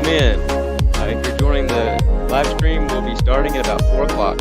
welcome in. If you're joining the live stream, we'll be starting at about 4 o'clock.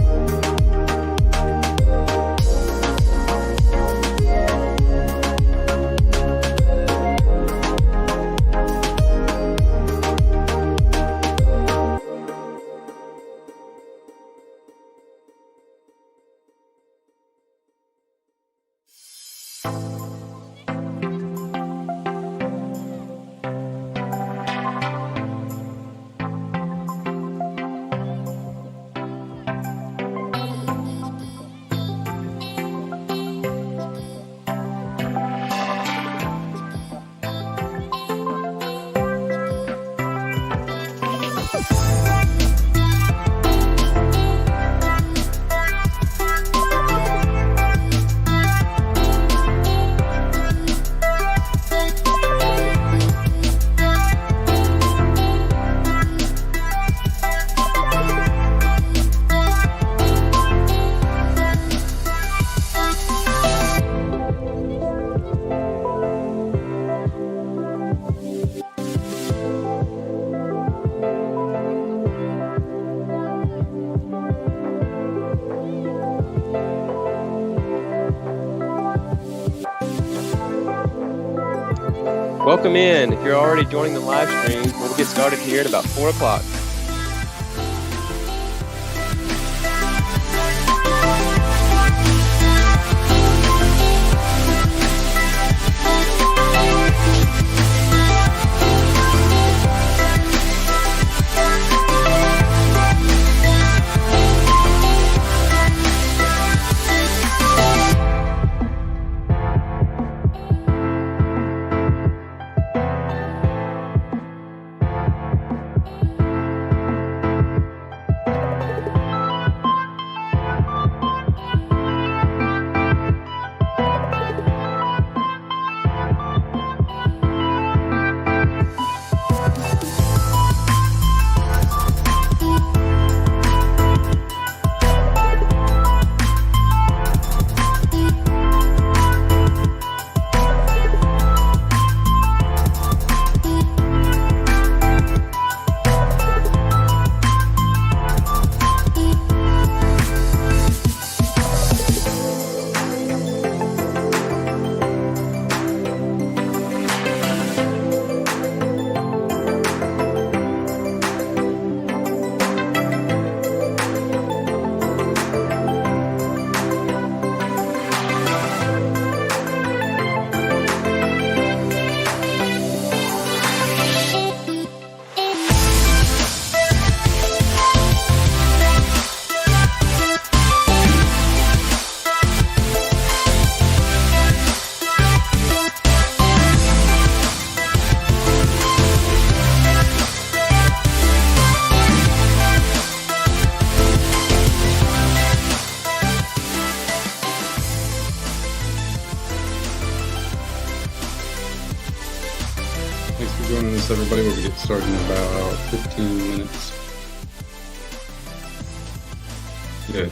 Welcome in. If you're already joining the live stream, we'll get started here at about 4 o'clock. Everybody, we'll get started in about 15 minutes. Good.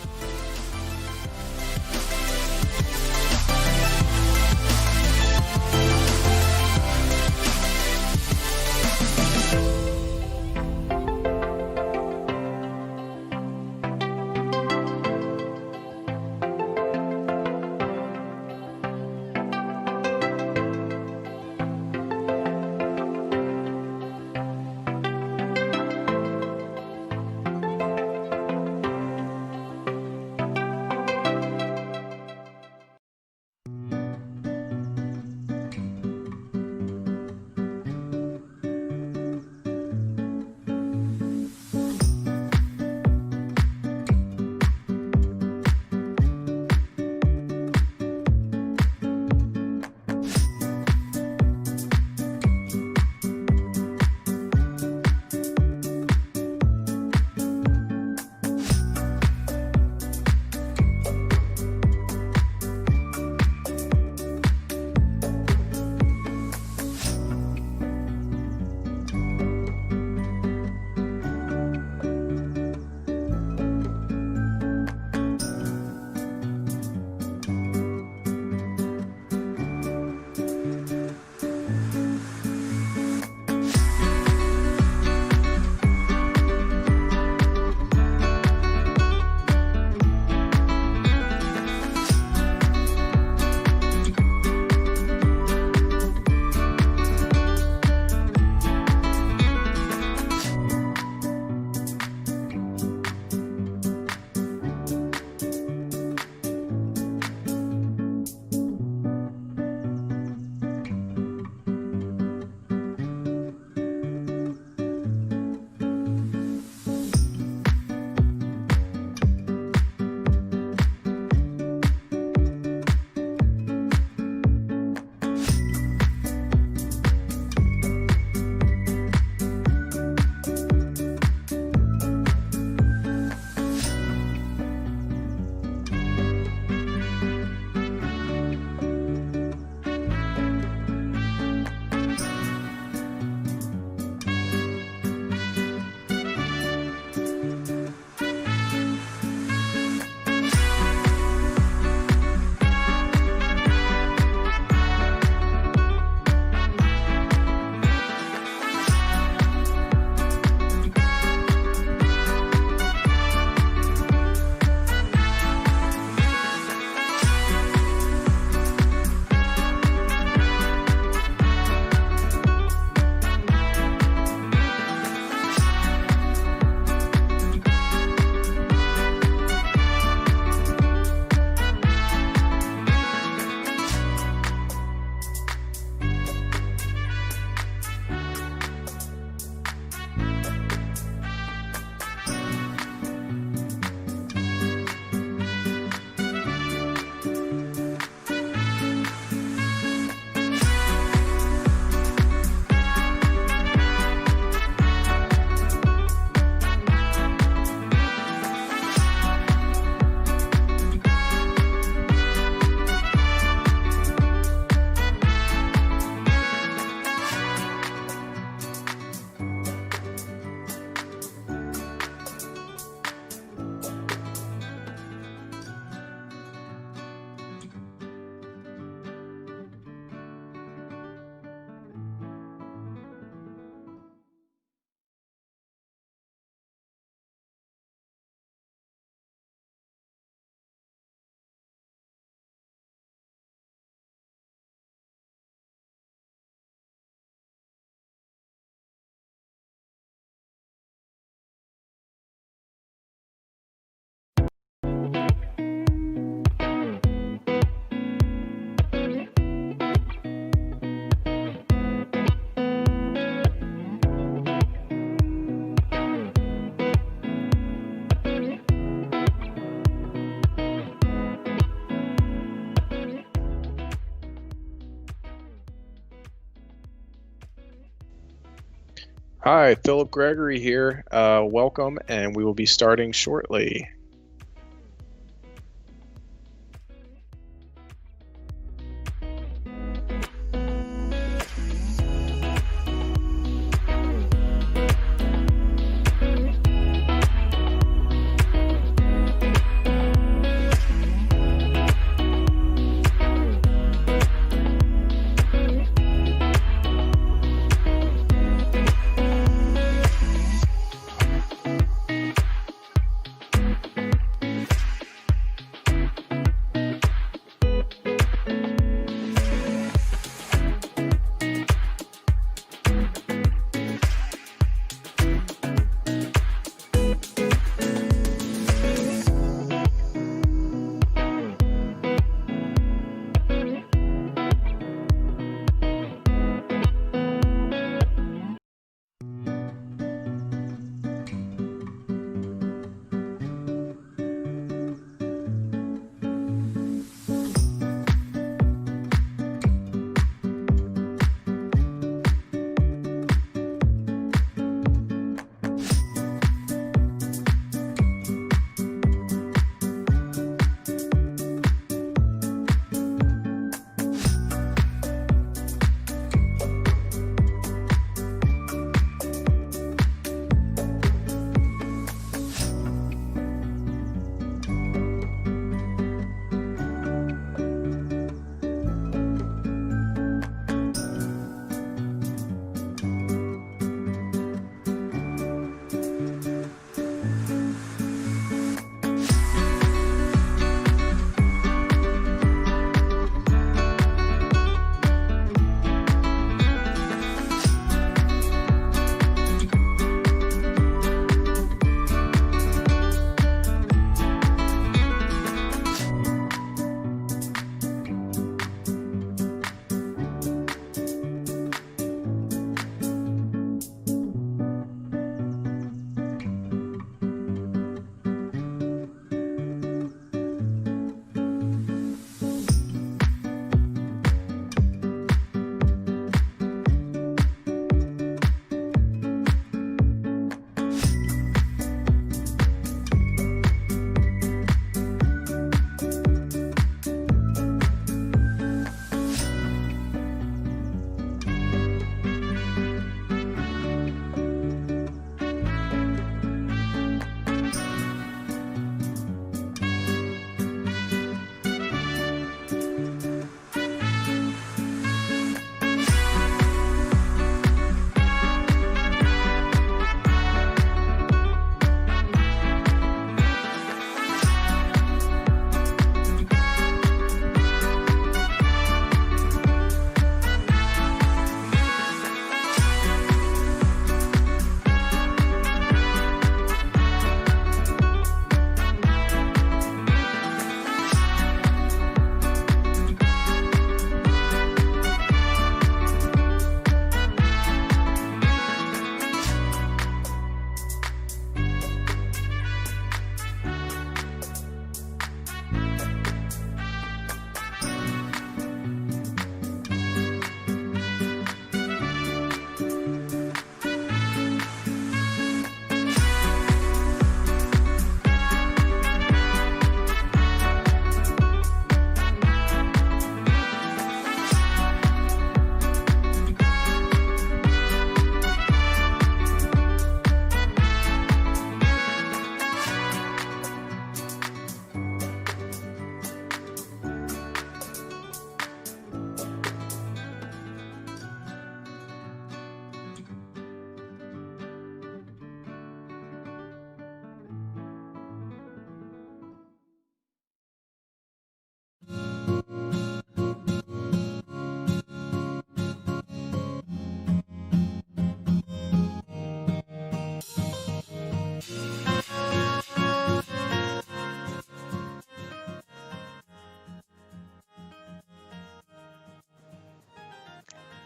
Hi, Philip Gregory here. Welcome, and we will be starting shortly.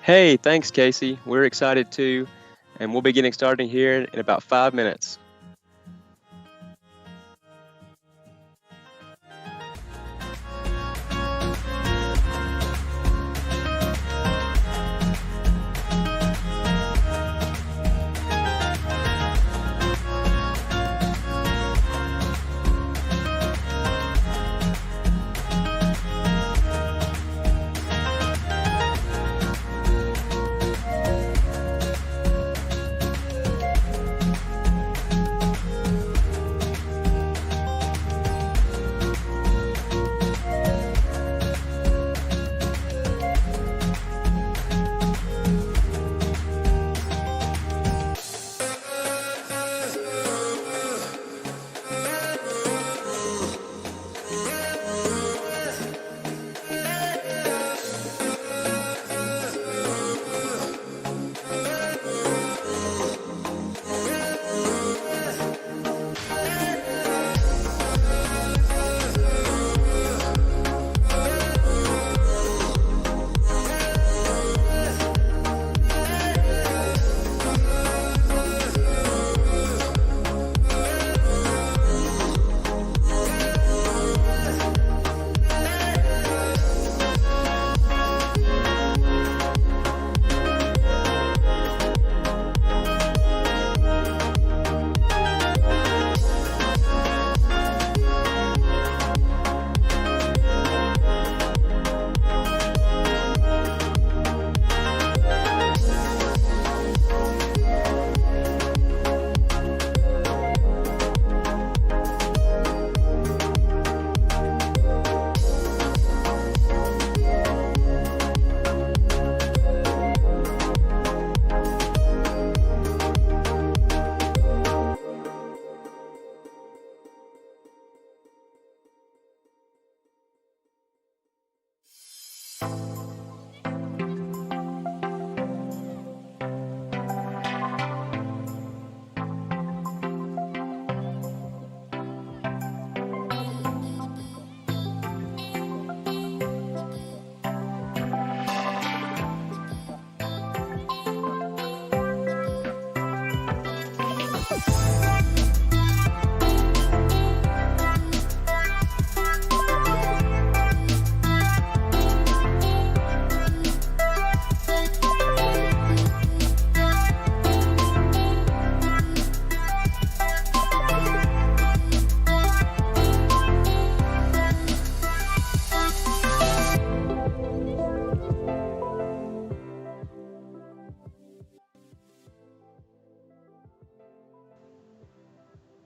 Hey, thanks, Casey. We're excited too, and we'll be getting started here in about 5 minutes.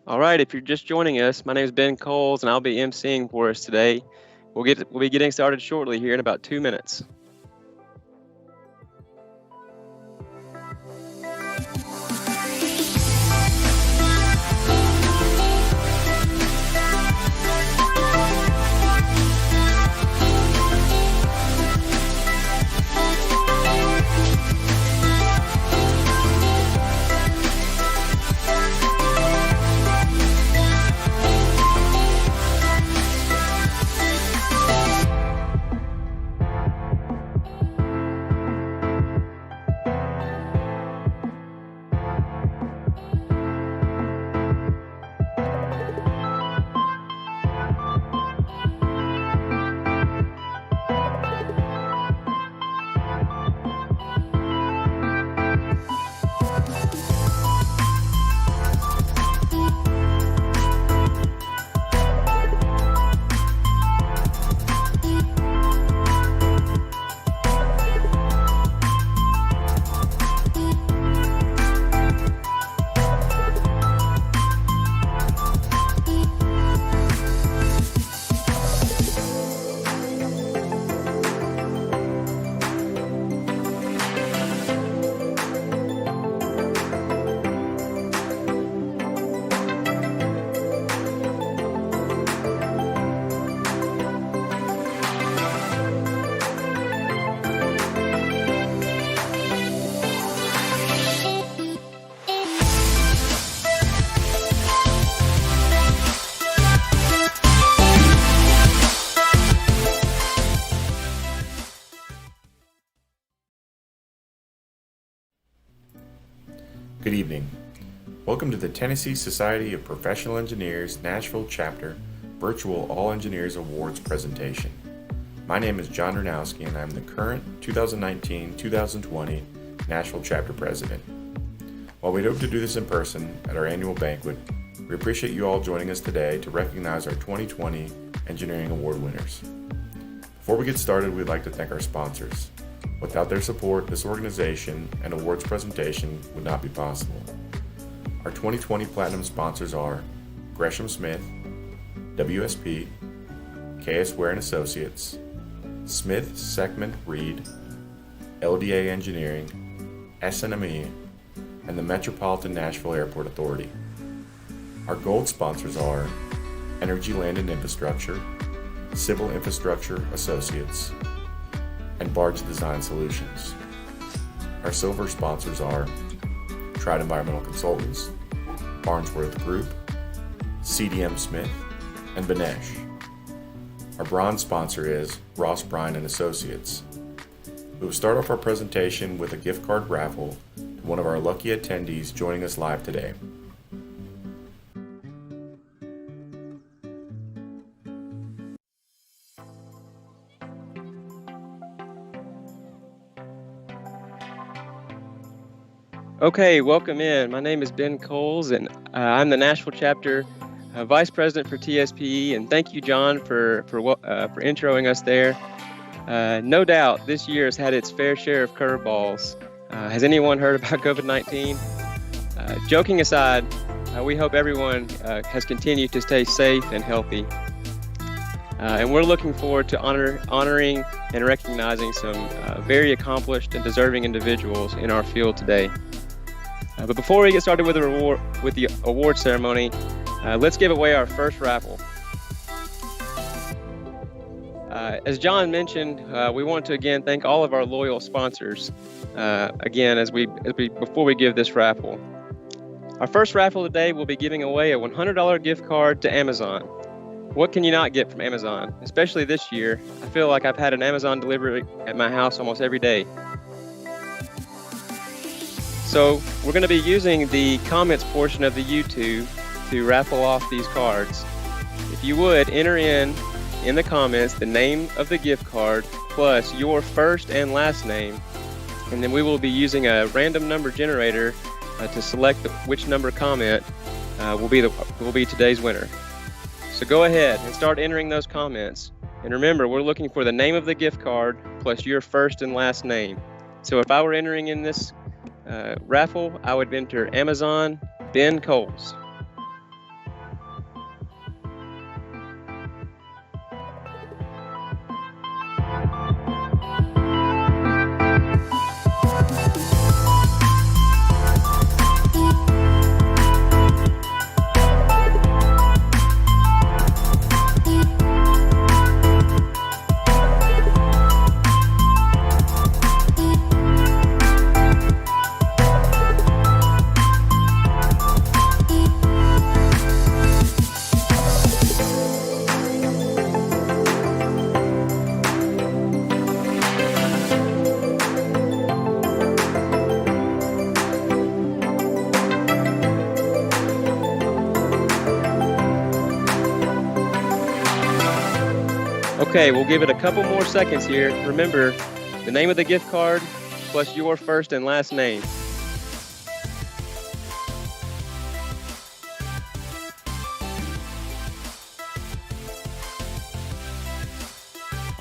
All right, if you're just joining us, my name is Ben Coles, and I'll be emceeing for us today. We'll be getting started shortly here in about 2 minutes. Good evening. Welcome to the Tennessee Society of Professional Engineers Nashville Chapter Virtual All Engineers Awards presentation. My name is John Dernowski and I'm the current 2019-2020 Nashville Chapter President. While we'd hope to do this in person at our annual banquet, we appreciate you all joining us today to recognize our 2020 Engineering Award winners. Before we get started, we'd like to thank our sponsors. Without their support, this organization and awards presentation would not be possible. Our 2020 Platinum sponsors are Gresham Smith, WSP, KS Ware & Associates, Smith, Seckman, Reed, LDA Engineering, SNME, and the Metropolitan Nashville Airport Authority. Our gold sponsors are Energy Land and Infrastructure, Civil Infrastructure Associates, and Barge Design Solutions. Our silver sponsors are Triad Environmental Consultants, Barnesworth Group, CDM Smith, and Banesh. Our bronze sponsor is Ross Bryan and Associates. We will start off our presentation with a gift card raffle to one of our lucky attendees joining us live today. Okay, welcome in. My name is Ben Coles, and I'm the Nashville Chapter Vice President for TSPE, and thank you, John, for introing us there. No doubt, this year has had its fair share of curveballs. Has anyone heard about COVID-19? Joking aside, we hope everyone has continued to stay safe and healthy. And we're looking forward to honoring and recognizing some very accomplished and deserving individuals in our field today. But before we get started with the award ceremony, let's give away our first raffle. As John mentioned, we want to again thank all of our loyal sponsors. Before we give this raffle, our first raffle today will be giving away a $100 gift card to Amazon. What can you not get from Amazon? Especially this year, I feel like I've had an Amazon delivery at my house almost every day. So we're going to be using the comments portion of the YouTube to raffle off these cards. If you would, enter in the comments the name of the gift card plus your first and last name, and then we will be using a random number generator to select which number comment will be today's winner. So go ahead and start entering those comments. And remember, we're looking for the name of the gift card plus your first and last name. So if I were entering in this raffle, I would enter Amazon Ben Coles. Okay, we'll give it a couple more seconds here. Remember, the name of the gift card plus your first and last name.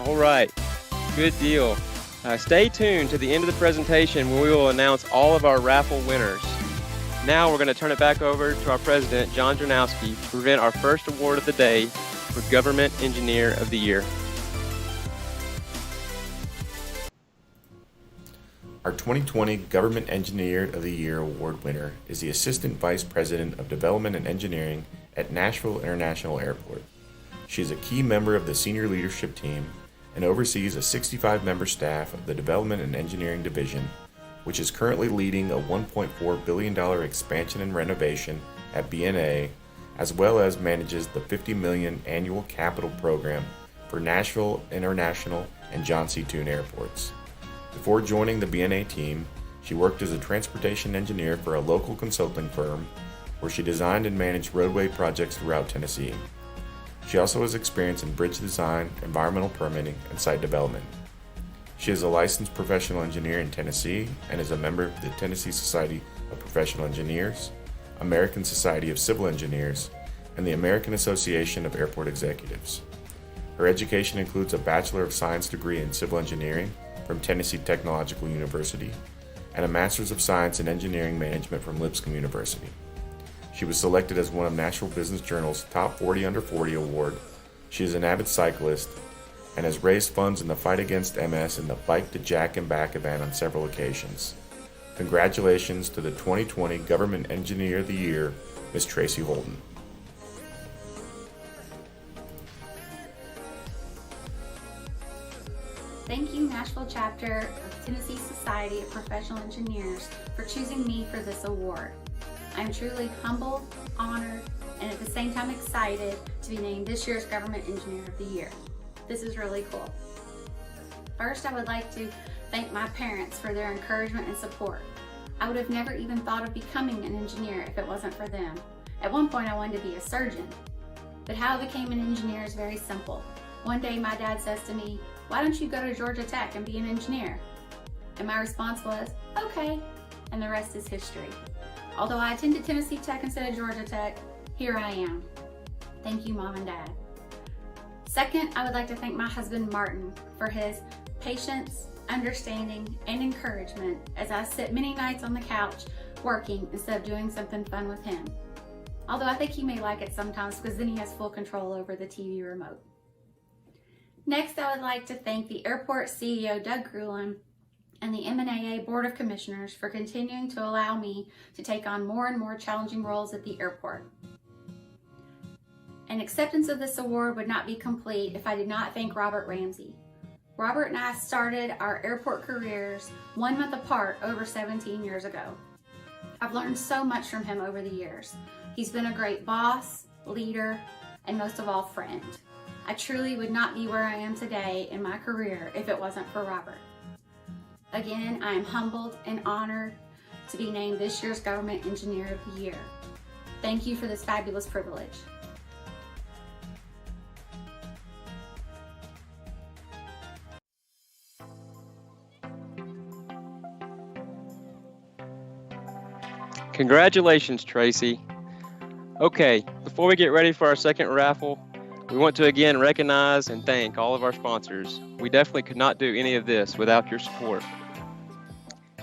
All right, good deal. Stay tuned to the end of the presentation where we will announce all of our raffle winners. Now we're going to turn it back over to our president, John Jonaz, to present our first award of the day for Government Engineer of the Year. Our 2020 Government Engineer of the Year award winner is the Assistant Vice President of Development and Engineering at Nashville International Airport. She is a key member of the senior leadership team and oversees a 65-member staff of the Development and Engineering Division, which is currently leading a $1.4 billion expansion and renovation at BNA, as well as manages the $50 million annual capital program for Nashville International and John C. Toon airports. Before joining the BNA team, she worked as a transportation engineer for a local consulting firm where she designed and managed roadway projects throughout Tennessee. She also has experience in bridge design, environmental permitting, and site development. She is a licensed professional engineer in Tennessee and is a member of the Tennessee Society of Professional Engineers, American Society of Civil Engineers, and the American Association of Airport Executives. Her education includes a Bachelor of Science degree in Civil Engineering from Tennessee Technological University and a Master's of Science in Engineering Management from Lipscomb University. She was selected as one of National Business Journal's Top 40 Under 40 award. She is an avid cyclist and has raised funds in the fight against MS and the Bike to Jack and Back event on several occasions. Congratulations to the 2020 Government Engineer of the Year, Ms. Tracy Holden. Thank you, Nashville Chapter of Tennessee Society of Professional Engineers, for choosing me for this award. I'm truly humbled, honored, and at the same time excited to be named this year's Government Engineer of the Year. This is really cool. First, I would like to thank my parents for their encouragement and support. I would have never even thought of becoming an engineer if it wasn't for them. At one point, I wanted to be a surgeon, but how I became an engineer is very simple. One day, my dad says to me, "Why don't you go to Georgia Tech and be an engineer?" And my response was, "Okay," and the rest is history. Although I attended Tennessee Tech instead of Georgia Tech, here I am. Thank you, Mom and Dad. Second, I would like to thank my husband, Martin, for his patience, understanding, and encouragement as I sit many nights on the couch working instead of doing something fun with him. Although I think he may like it sometimes because then he has full control over the TV remote. Next, I would like to thank the airport CEO, Doug Grulin, and the MNAA Board of Commissioners for continuing to allow me to take on more and more challenging roles at the airport. An acceptance of this award would not be complete if I did not thank Robert Ramsey. Robert and I started our airport careers 1 month apart over 17 years ago. I've learned so much from him over the years. He's been a great boss, leader, and most of all, friend. I truly would not be where I am today in my career if it wasn't for Robert. Again, I am humbled and honored to be named this year's Government Engineer of the Year. Thank you for this fabulous privilege. Congratulations, Tracy. Okay, before we get ready for our second raffle, we want to again recognize and thank all of our sponsors. We definitely could not do any of this without your support.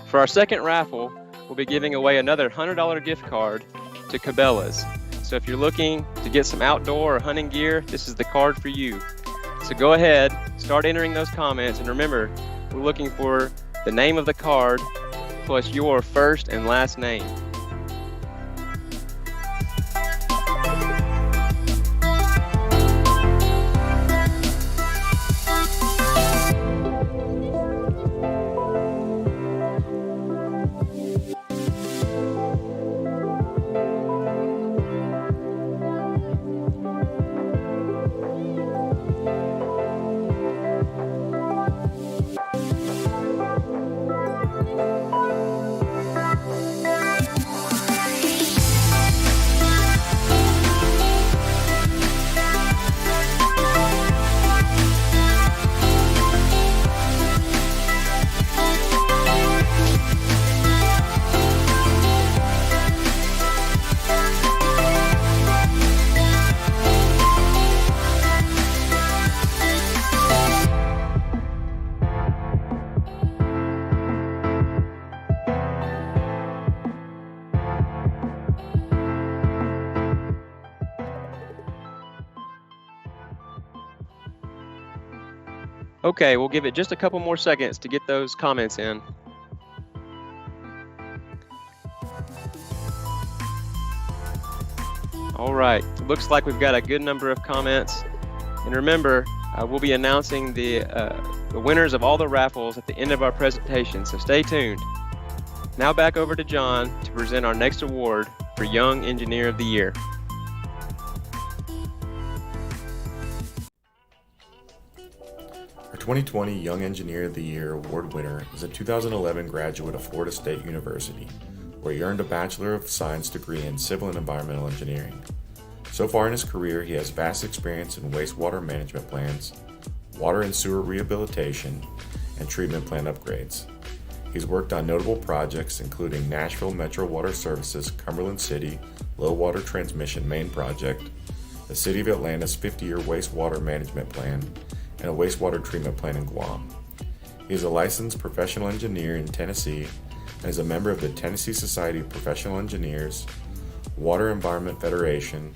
For our second raffle, we'll be giving away another $100 gift card to Cabela's. So if you're looking to get some outdoor or hunting gear, this is the card for you. So go ahead, start entering those comments, and remember, we're looking for the name of the card plus your first and last name. Okay, we'll give it just a couple more seconds to get those comments in. All right, it looks like we've got a good number of comments. And remember, we'll be announcing the winners of all the raffles at the end of our presentation, so stay tuned. Now back over to John to present our next award for Young Engineer of the Year. Our 2020 Young Engineer of the Year award winner is a 2011 graduate of Florida State University, where he earned a Bachelor of Science degree in Civil and Environmental Engineering. So far in his career, he has vast experience in wastewater management plans, water and sewer rehabilitation, and treatment plant upgrades. He's worked on notable projects including Nashville Metro Water Services Cumberland City Low Water Transmission Main Project, the City of Atlanta's 50-year wastewater management plan, and a wastewater treatment plant in Guam. He is a licensed professional engineer in Tennessee and is a member of the Tennessee Society of Professional Engineers, Water Environment Federation,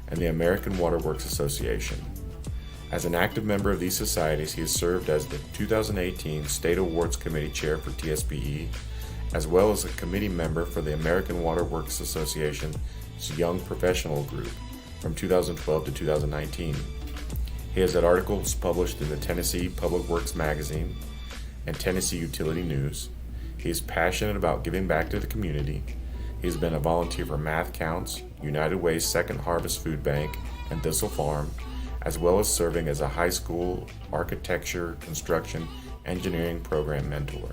and the American Water Works Association. As an active member of these societies, he has served as the 2018 State Awards Committee Chair for TSPE, as well as a committee member for the American Water Works Association's Young Professional Group from 2012 to 2019. He has had articles published in the Tennessee Public Works Magazine and Tennessee Utility News. He is passionate about giving back to the community. He has been a volunteer for Math Counts, United Way's Second Harvest Food Bank, and Thistle Farm, as well as serving as a high school architecture, construction, engineering program mentor.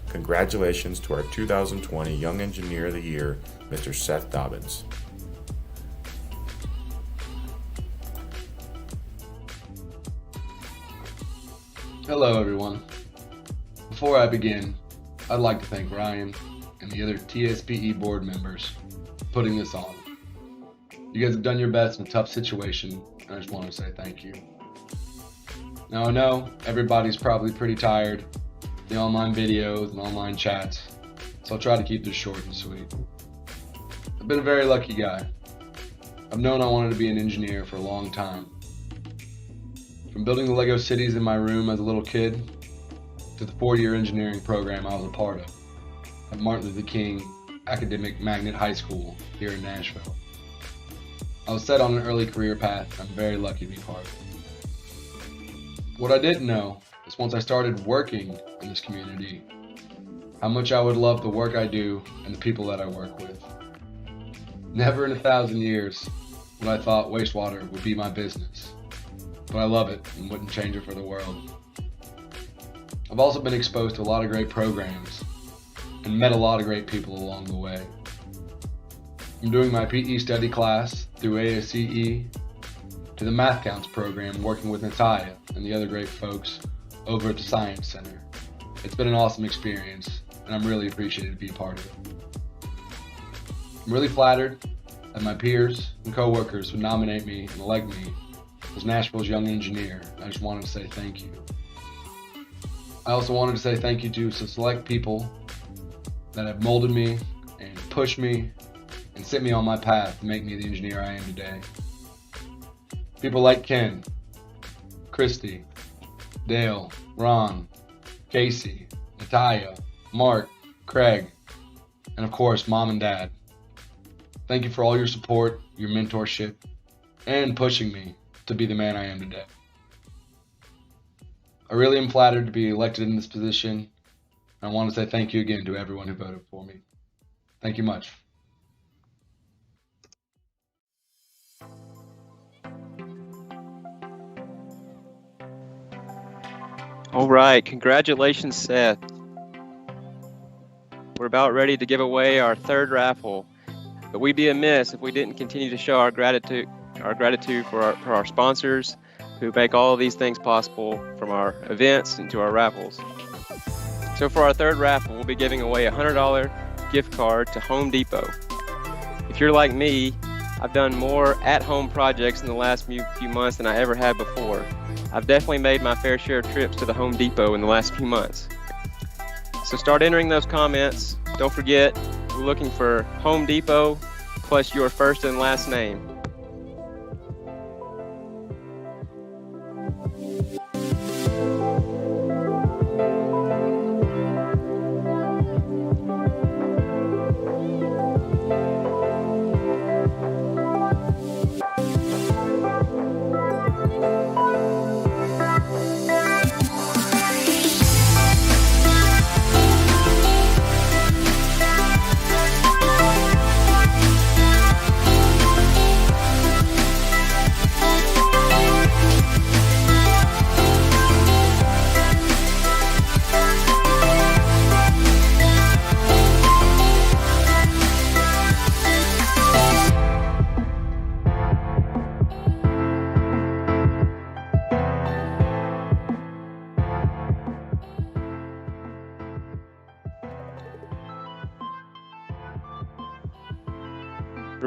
Congratulations to our 2020 Young Engineer of the Year, Mr. Seth Dobbins. Hello, everyone. Before I begin, I'd like to thank Ryan and the other TSPE board members for putting this on. You guys have done your best in a tough situation, and I just want to say thank you. Now, I know everybody's probably pretty tired of the online videos and online chats, so I'll try to keep this short and sweet. I've been a very lucky guy. I've known I wanted to be an engineer for a long time. From building the Lego cities in my room as a little kid, to the 4-year engineering program I was a part of at Martin Luther King Academic Magnet High School here in Nashville. I was set on an early career path I'm very lucky to be part of. What I didn't know is once I started working in this community, how much I would love the work I do and the people that I work with. Never in 1,000 years would I thought wastewater would be my business, but I love it and wouldn't change it for the world. I've also been exposed to a lot of great programs and met a lot of great people along the way. From doing my PE study class through ASCE to the Math Counts program working with Natalia and the other great folks over at the Science Center. It's been an awesome experience and I'm really appreciated to be a part of it. I'm really flattered that my peers and coworkers would nominate me and elect me as Nashville's Young Engineer. I just wanted to say thank you. I also wanted to say thank you to some select people that have molded me and pushed me and set me on my path to make me the engineer I am today. People like Ken, Christy, Dale, Ron, Casey, Natalia, Mark, Craig, and of course, Mom and Dad. Thank you for all your support, your mentorship, and pushing me to be the man I am today. I really am flattered to be elected in this position. I want to say thank you again to everyone who voted for me. Thank you much. All right, congratulations, Seth. We're about ready to give away our third raffle, but we'd be amiss if we didn't continue to show our gratitude for our sponsors who make all of these things possible, from our events and to our raffles. So for our third raffle, we'll be giving away a $100 gift card to Home Depot. If you're like me, I've done more at-home projects in the last few months than I ever had before. I've definitely made my fair share of trips to the Home Depot in the last few months. So start entering those comments. Don't forget, we're looking for Home Depot plus your first and last name.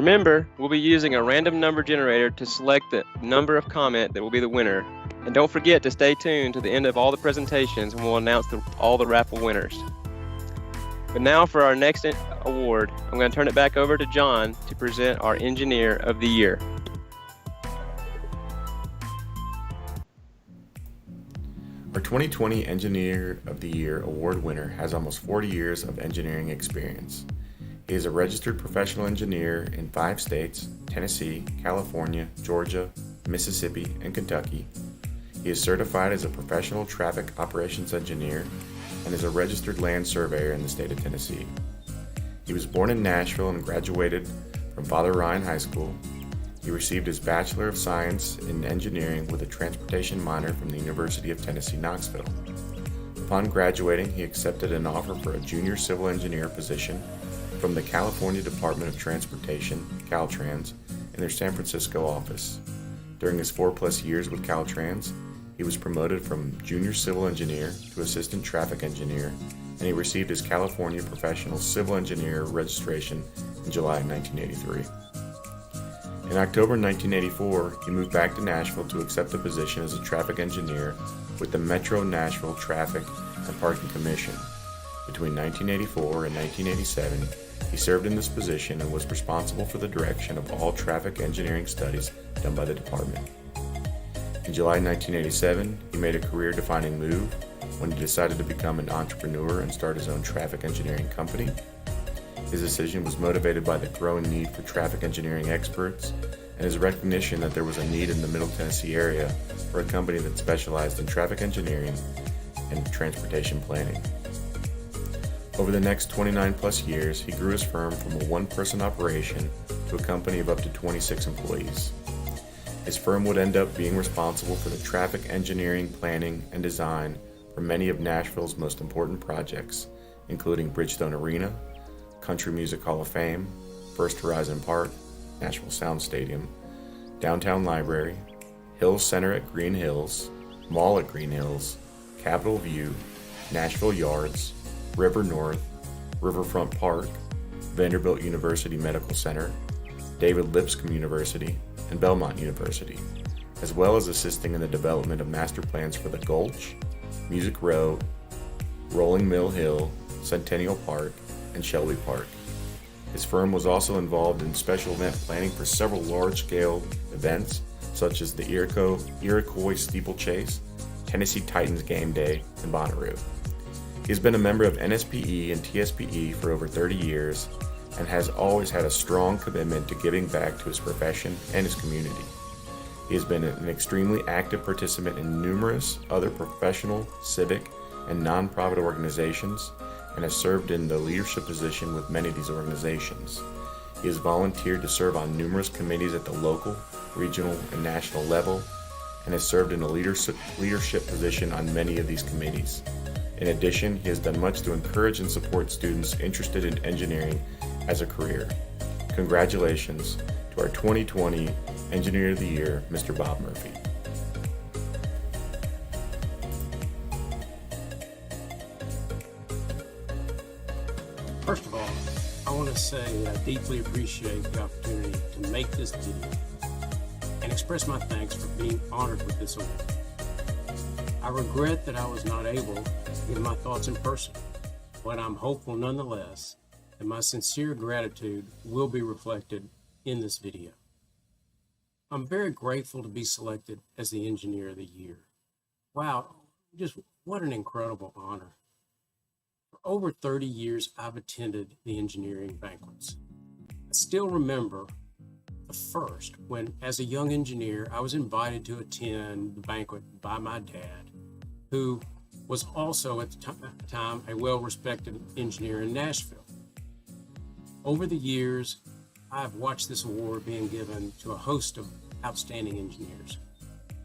Remember, we'll be using a random number generator to select the number of comment that will be the winner. And don't forget to stay tuned to the end of all the presentations when we'll announce all the raffle winners. But now for our next award, I'm going to turn it back over to John to present our Engineer of the Year. Our 2020 Engineer of the Year award winner has almost 40 years of engineering experience. He is a registered professional engineer in 5 states: Tennessee, California, Georgia, Mississippi, and Kentucky. He is certified as a professional traffic operations engineer and is a registered land surveyor in the state of Tennessee. He was born in Nashville and graduated from Father Ryan High School. He received his Bachelor of Science in Engineering with a transportation minor from the University of Tennessee, Knoxville. Upon graduating, he accepted an offer for a junior civil engineer position from the California Department of Transportation, Caltrans, in their San Francisco office. During his 4+ years with Caltrans, he was promoted from junior civil engineer to assistant traffic engineer, and he received his California Professional Civil Engineer registration in July 1983. In October 1984, he moved back to Nashville to accept a position as a traffic engineer with the Metro Nashville Traffic and Parking Commission. Between 1984 and 1987, he served in this position and was responsible for the direction of all traffic engineering studies done by the department. In July 1987, he made a career-defining move when he decided to become an entrepreneur and start his own traffic engineering company. His decision was motivated by the growing need for traffic engineering experts and his recognition that there was a need in the Middle Tennessee area for a company that specialized in traffic engineering and transportation planning. Over the next 29+ years, he grew his firm from a 1-person operation to a company of up to 26 employees. His firm would end up being responsible for the traffic engineering, planning, and design for many of Nashville's most important projects, including Bridgestone Arena, Country Music Hall of Fame, First Horizon Park, Nashville Sound Stadium, Downtown Library, Hills Center at Green Hills, Mall at Green Hills, Capitol View, Nashville Yards, River North, Riverfront Park, Vanderbilt University Medical Center, David Lipscomb University, and Belmont University, as well as assisting in the development of master plans for the Gulch, Music Row, Rolling Mill Hill, Centennial Park, and Shelby Park. His firm was also involved in special event planning for several large-scale events, such as the Iroquois Steeplechase, Tennessee Titans Game Day, and Bonnaroo. He has been a member of NSPE and TSPE for over 30 years and has always had a strong commitment to giving back to his profession and his community. He has been an extremely active participant in numerous other professional, civic, and nonprofit organizations, and has served in the leadership position with many of these organizations. He has volunteered to serve on numerous committees at the local, regional, and national level, and has served in a leadership position on many of these committees. In addition, he has done much to encourage and support students interested in engineering as a career. Congratulations to our 2020 Engineer of the Year, Mr. Bob Murphy. First of all, I want to say that I deeply appreciate the opportunity to make this video and express my thanks for being honored with this award. I regret that I was not able to give my thoughts in person, but I'm hopeful nonetheless that my sincere gratitude will be reflected in this video. I'm very grateful to be selected as the Engineer of the Year. Wow, just what an incredible honor. For over 30 years, I've attended the engineering banquets. I still remember the first when, as a young engineer, I was invited to attend the banquet by my dad, who was also at the time a well-respected engineer in Nashville. Over the years, I've watched this award being given to a host of outstanding engineers,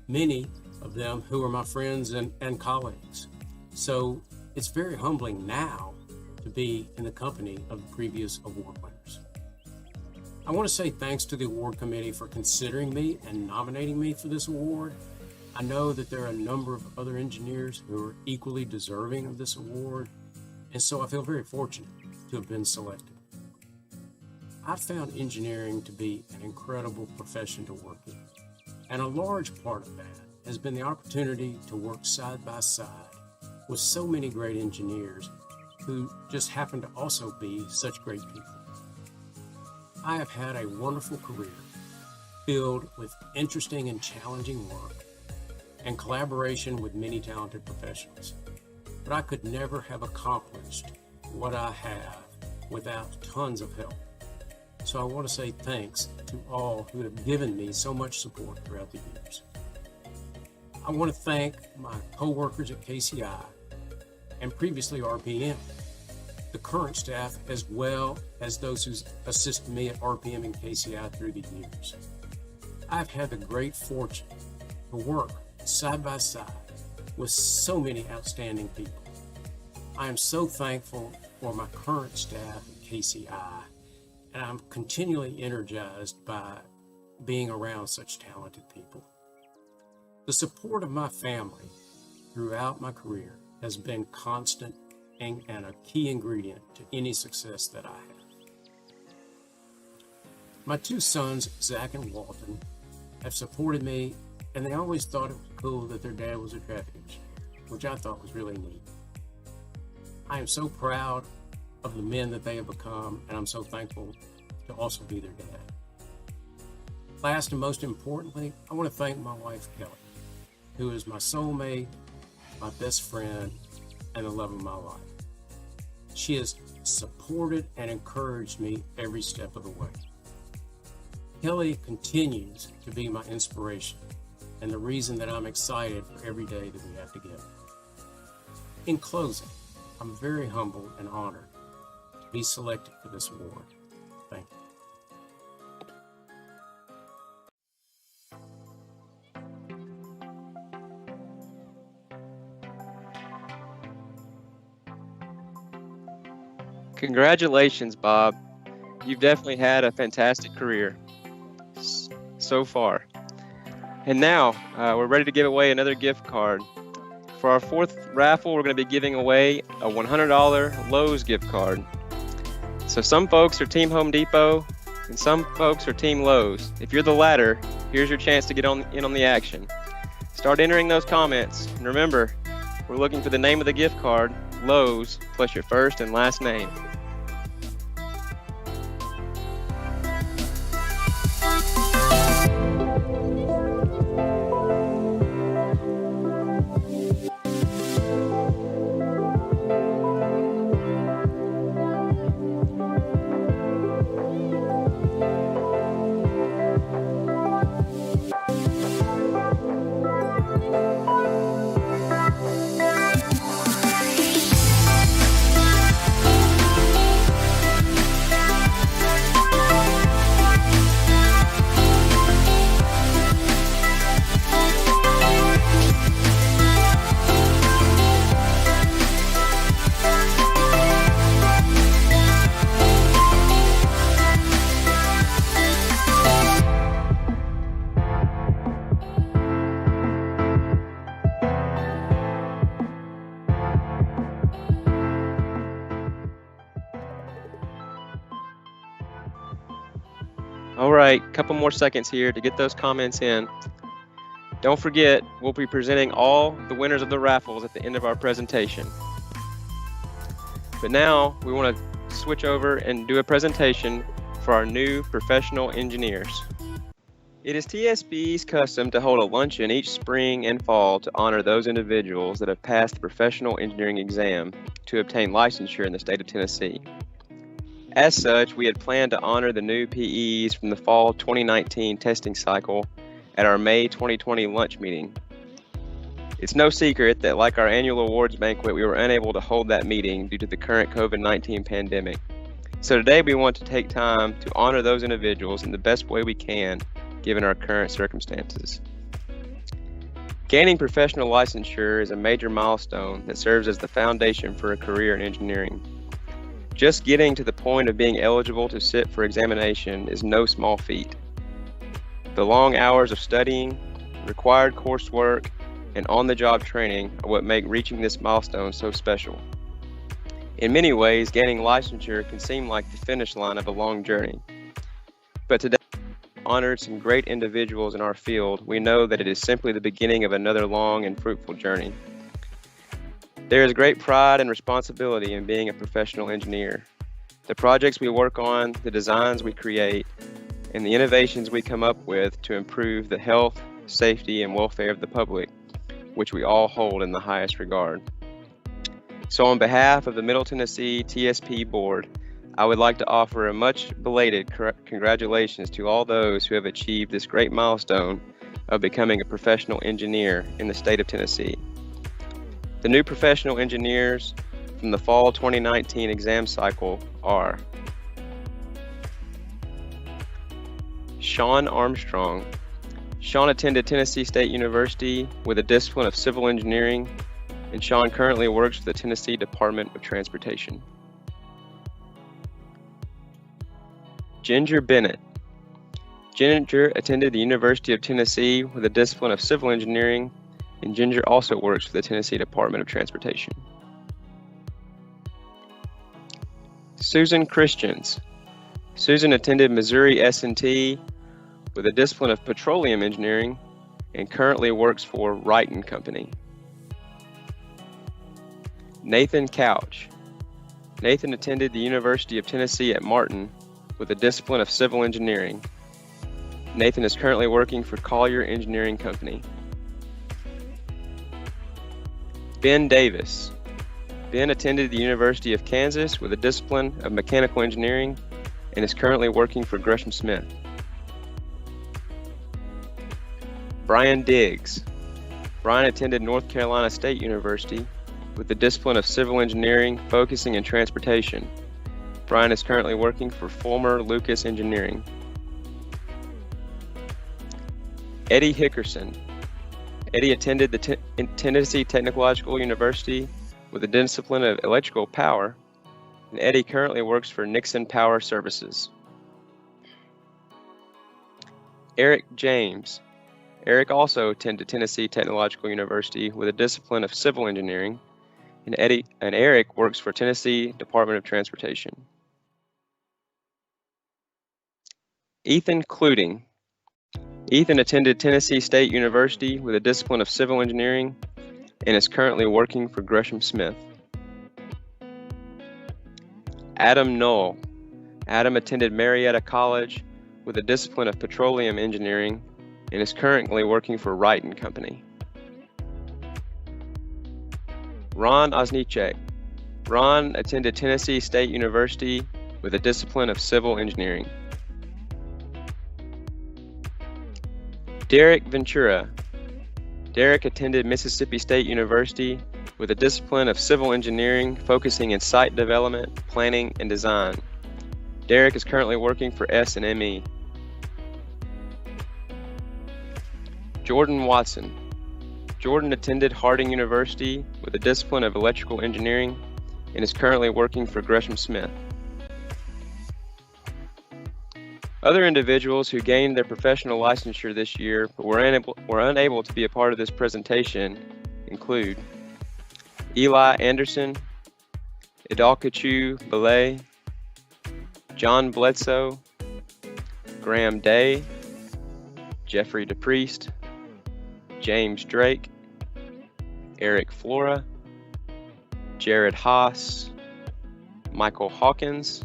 many of them who are my friends and colleagues. So it's very humbling now to be in the company of the previous award winners. I want to say thanks to the award committee for considering me and nominating me for this award. I know that there are a number of other engineers who are equally deserving of this award, and so I feel very fortunate to have been selected. I found engineering to be an incredible profession to work in. And a large part of that has been the opportunity to work side by side with so many great engineers who just happen to also be such great people. I have had a wonderful career filled with interesting and challenging work and collaboration with many talented professionals. But I could never have accomplished what I have without tons of help. So I want to say thanks to all who have given me so much support throughout the years. I want to thank my co-workers at KCI and previously RPM, the current staff, as well as those who assisted me at RPM and KCI through the years. I've had the great fortune to work side by side with so many outstanding people. I am so thankful for my current staff at KCI, and I'm continually energized by being around such talented people. The support of my family throughout my career has been constant and a key ingredient to any success that I have. My two sons, Zach and Walton, have supported me, and they always thought it was cool that their dad was a traffic engineer, which I thought was really neat. I am so proud of the men that they have become, and I'm so thankful to also be their dad. Last and most importantly, I want to thank my wife, Kelly, who is my soulmate, my best friend, and the love of my life. She has supported and encouraged me every step of the way. Kelly continues to be my inspiration and the reason that I'm excited for every day that we have together. In closing, I'm very humbled and honored to be selected for this award. Thank you. Congratulations, Bob. You've definitely had a fantastic career so far. And now we're ready to give away another gift card. For our fourth raffle, we're going to be giving away a $100 Lowe's gift card. So some folks are Team Home Depot and some folks are Team Lowe's. If you're the latter, here's your chance to get in on the action. Start entering those comments. And remember, we're looking for the name of the gift card, Lowe's, plus your first and last name. All right, couple more seconds here to get those comments in. Don't forget, we'll be presenting all the winners of the raffles at the end of our presentation. But now we want to switch over and do a presentation for our new professional engineers. It is TSPE's custom to hold a luncheon each spring and fall to honor those individuals that have passed the professional engineering exam to obtain licensure in the state of Tennessee. As such, we had planned to honor the new PEs from the fall 2019 testing cycle at our May 2020 lunch meeting. It's no secret that, like our annual awards banquet, we were unable to hold that meeting due to the current COVID-19 pandemic. So today we want to take time to honor those individuals in the best way we can, given our current circumstances. Gaining professional licensure is a major milestone that serves as the foundation for a career in engineering. Just getting to the point of being eligible to sit for examination is no small feat. The long hours of studying, required coursework, and on-the-job training are what make reaching this milestone so special. In many ways, gaining licensure can seem like the finish line of a long journey, But today, we honored some great individuals in our field. We know that it is simply the beginning of another long and fruitful journey. There is great pride and responsibility in being a professional engineer. The projects we work on, the designs we create, and the innovations we come up with to improve the health, safety, and welfare of the public, which we all hold in the highest regard. So on behalf of the Middle Tennessee TSPE Board, I would like to offer a much belated congratulations to all those who have achieved this great milestone of becoming a professional engineer in the state of Tennessee. The new professional engineers from the fall 2019 exam cycle are Sean Armstrong. Sean attended Tennessee State University with a discipline of civil engineering, and Sean currently works for the Tennessee Department of Transportation. Ginger Bennett. Ginger attended the University of Tennessee with a discipline of civil engineering, and Ginger also works for the Tennessee Department of Transportation. Susan Christians. Susan attended Missouri S&T with a discipline of petroleum engineering and currently works for Wright & Company. Nathan Couch. Nathan attended the University of Tennessee at Martin with a discipline of civil engineering. Nathan is currently working for Collier Engineering Company. Ben Davis. Ben attended the University of Kansas with a discipline of mechanical engineering and is currently working for Gresham Smith. Brian Diggs. Brian attended North Carolina State University with the discipline of civil engineering, focusing in transportation. Brian is currently working for former Lucas Engineering. Eddie Hickerson. Eddie attended the Tennessee Technological University with a discipline of electrical power, and Eddie currently works for Nixon Power Services. Eric James. Eric also attended Tennessee Technological University with a discipline of civil engineering, and Eric works for Tennessee Department of Transportation. Ethan Cluting. Ethan attended Tennessee State University with a discipline of civil engineering and is currently working for Gresham Smith. Adam Knoll. Adam attended Marietta College with a discipline of petroleum engineering and is currently working for Wright & Company. Ron Osnichek. Ron attended Tennessee State University with a discipline of civil engineering. Derek Ventura. Derek attended Mississippi State University with a discipline of civil engineering, focusing in site development, planning, and design. Derek is currently working for S&ME. Jordan Watson. Jordan attended Harding University with a discipline of electrical engineering and is currently working for Gresham Smith. Other individuals who gained their professional licensure this year but were unable to be a part of this presentation include Eli Anderson, Idalkachu Belay, John Bledsoe, Graham Day, Jeffrey DePriest, James Drake, Eric Flora, Jared Haas, Michael Hawkins,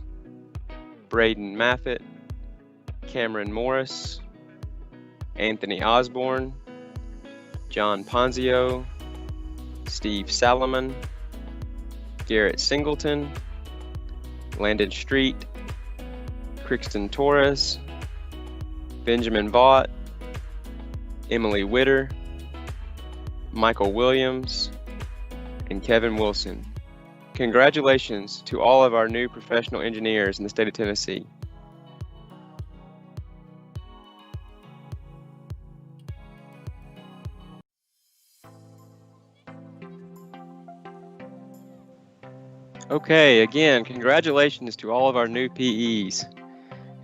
Braden Maffett, Cameron Morris, Anthony Osborne, John Ponzio, Steve Salomon, Garrett Singleton, Landon Street, Crixton Torres, Benjamin Vaught, Emily Witter, Michael Williams, and Kevin Wilson. Congratulations to all of our new professional engineers in the state of Tennessee. Okay, again, congratulations to all of our new PEs.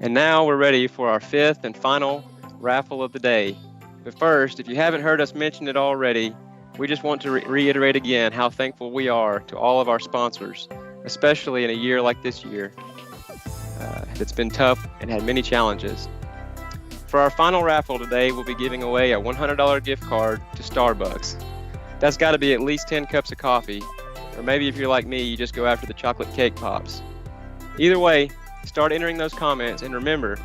And now we're ready for our fifth and final raffle of the day. But first, if you haven't heard us mention it already, we just want to reiterate again how thankful we are to all of our sponsors, especially in a year like this year. that's been tough and had many challenges. For our final raffle today, we'll be giving away a $100 gift card to Starbucks. That's got to be at least 10 cups of coffee, or maybe if you're like me, you just go after the chocolate cake pops. Either way, start entering those comments, and remember,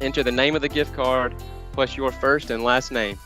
enter the name of the gift card plus your first and last name.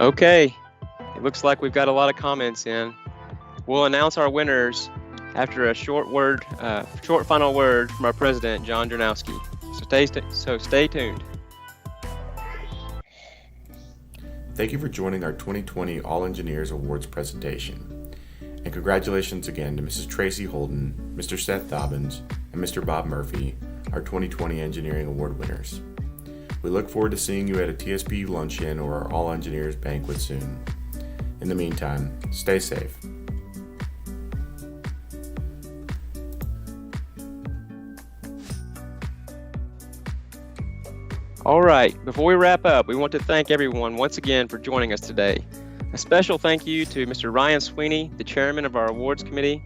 Okay, it looks like we've got a lot of comments in. We'll announce our winners after a short final word from our president, John Dronowski. So stay tuned. Thank you for joining our 2020 All Engineers Awards presentation. And congratulations again to Mrs. Tracy Holden, Mr. Seth Dobbins, and Mr. Bob Murphy, our 2020 Engineering Award winners. We look forward to seeing you at a TSPE luncheon or our All Engineers banquet soon. In the meantime, stay safe. All right, before we wrap up, we want to thank everyone once again for joining us today. A special thank you to Mr. Ryan Sweeney, the chairman of our awards committee,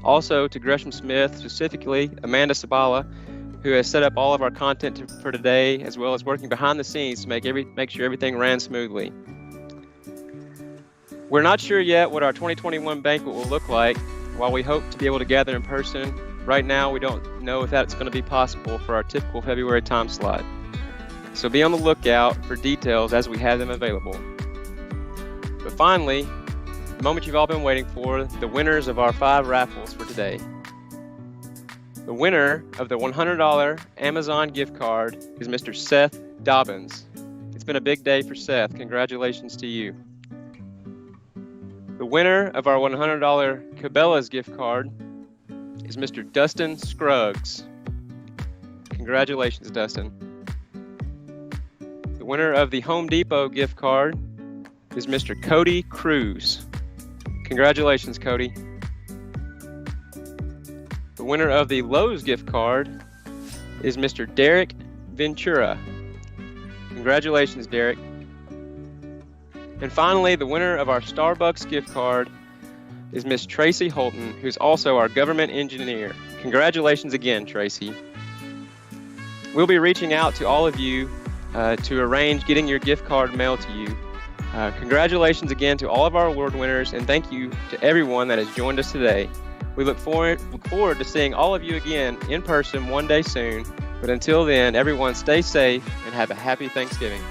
also to Gresham Smith, specifically Amanda Sabala, who has set up all of our content for today, as well as working behind the scenes to make sure everything ran smoothly. We're not sure yet what our 2021 banquet will look like. While we hope to be able to gather in person, right now we don't know if that's going to be possible for our typical February time slot. So be on the lookout for details as we have them available. But finally, the moment you've all been waiting for, the winners of our 5 raffles for today. The winner of the $100 Amazon gift card is Mr. Seth Dobbins. It's been a big day for Seth. Congratulations to you. The winner of our $100 Cabela's gift card is Mr. Dustin Scruggs. Congratulations, Dustin. The winner of the Home Depot gift card is Mr. Cody Cruz. Congratulations, Cody. The winner of the Lowe's gift card is Mr. Derek Ventura. Congratulations, Derek. And finally, the winner of our Starbucks gift card is Miss Tracy Holton, who's also our government engineer. Congratulations again, Tracy. We'll be reaching out to all of you to arrange getting your gift card mailed to you. Congratulations again to all of our award winners, and thank you to everyone that has joined us today. We look forward to seeing all of you again in person one day soon. But until then, everyone stay safe and have a happy Thanksgiving.